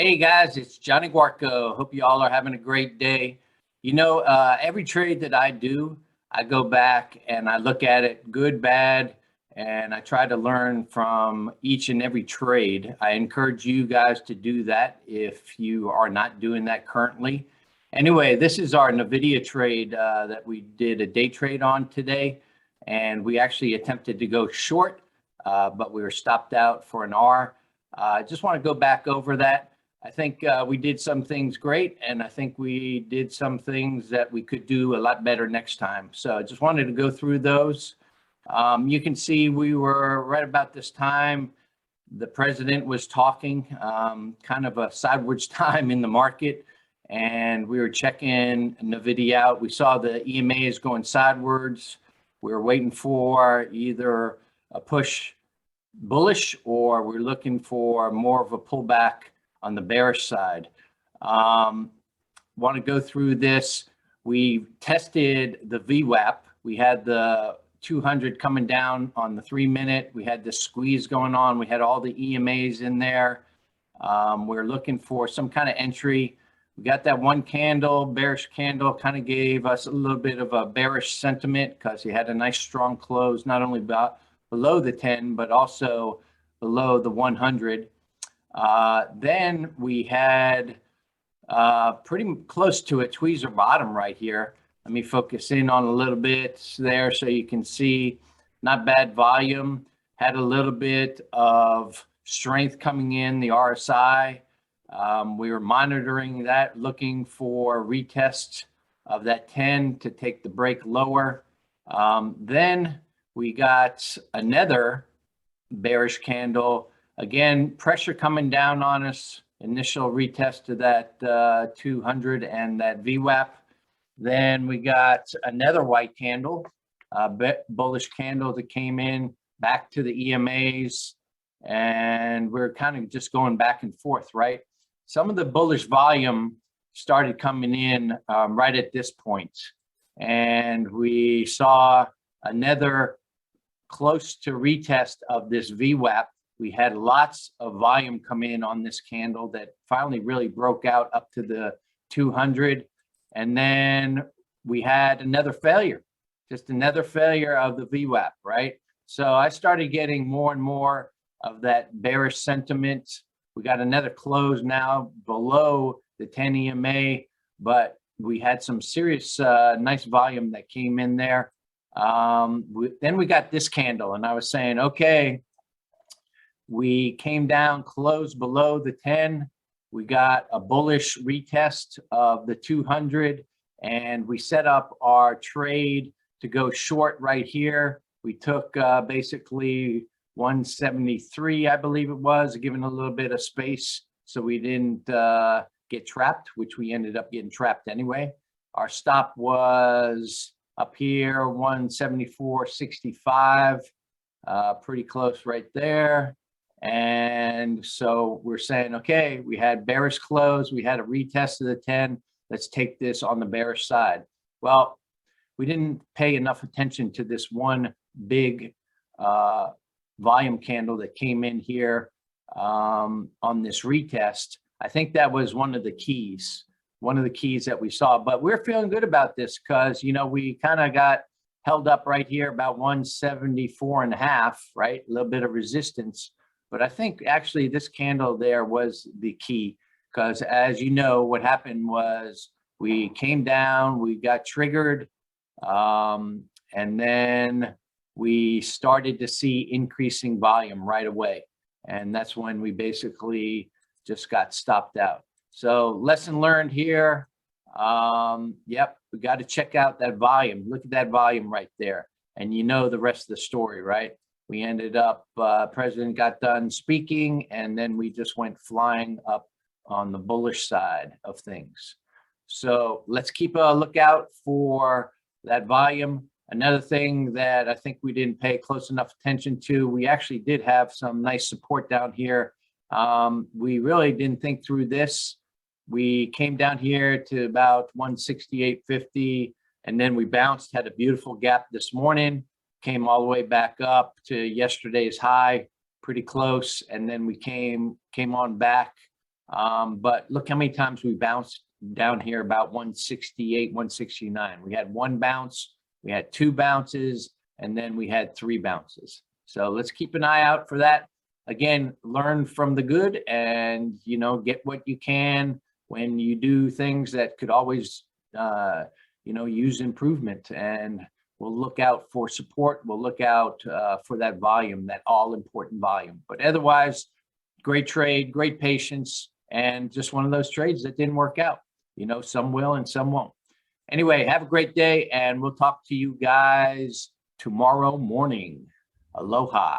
Hey guys, it's Jonny Guarco. Hope you all are having a great day. Every trade that I do, I go back and I look at it good, bad, and I try to learn from each and every trade. I encourage you guys to do that if you are not doing that currently. Anyway, this is our Nvidia trade that we did a day trade on today, and we actually attempted to go short, but we were stopped out for an R. I just want to go back over that. I think we did some things great, and I think we did some things that we could do a lot better next time. So I just wanted to go through those. You can see we were right about this time. The president was talking, kind of a sideways time in the market, and we were checking Nvidia out. We saw the EMAs going sideways. We were waiting for either a push bullish or we're looking for more of a pullback on the bearish side. Want to go through this. We tested the VWAP. We had the 200 coming down on the 3-minute. We had this squeeze going on. We had all the EMAs in there. We're looking for some kind of entry. We got that one candle, bearish candle, kind of gave us a little bit of a bearish sentiment because he had a nice strong close, not only below the 10, but also below the 100. Then we had pretty close to a tweezer bottom right here. Let me focus in on a little bit there so you can see not bad volume. Had a little bit of strength coming in the RSI. We were monitoring that, looking for retests of that 10 to take the break lower. Then we got another bearish candle. Again, pressure coming down on us, initial retest to that 200 and that VWAP. Then we got another white candle, bullish candle that came in back to the EMAs, and we're kind of just going back and forth, right? Some of the bullish volume started coming in right at this point, and we saw another close to retest of this VWAP. We had lots of volume come in on this candle that finally really broke out up to the 200. And then we had another failure, just another failure of the VWAP, right? So I started getting more and more of that bearish sentiment. We got another close now below the 10 EMA, but we had some serious nice volume that came in there. Then we got this candle, and I was saying, okay, we came down close below the 10. We got a bullish retest of the 200, and we set up our trade to go short right here. We took basically 173, I believe it was, giving a little bit of space so we didn't get trapped, which we ended up getting trapped anyway. Our stop was up here, 174.65, pretty close right there. And so we're saying, okay, we had bearish close, we had a retest of the 10. Let's take this on the bearish side. Well, we didn't pay enough attention to this one big volume candle that came in here on this retest. I think that was one of the keys that we saw. But we're feeling good about this because, you know, we kind of got held up right here about 174.5, right? A little bit of resistance. But I think actually this candle there was the key because, as you know, what happened was we came down, we got triggered, and then we started to see increasing volume right away. And that's when we basically just got stopped out. So lesson learned here. Yep, we got to check out that volume. Look at that volume right there. And you know the rest of the story, right? We ended up, President got done speaking, and then we just went flying up on the bullish side of things. So let's keep a lookout for that volume. Another thing that I think we didn't pay close enough attention to, we actually did have some nice support down here. We really didn't think through this. We came down here to about 168.50, and then we bounced, had a beautiful gap this morning, came all the way back up to yesterday's high, pretty close, and then we came on back But look how many times we bounced down here, about 168, 169. We had one bounce, we had two bounces, and then we had three bounces. So let's keep an eye out for that. Again, learn from the good and, you know, get what you can when you do things that could always, you know, use improvement. And we'll look out for support. We'll look out for that volume, that all important volume. But otherwise, great trade, great patience, and just one of those trades that didn't work out. You know, some will and some won't. Anyway, have a great day, and we'll talk to you guys tomorrow morning. Aloha.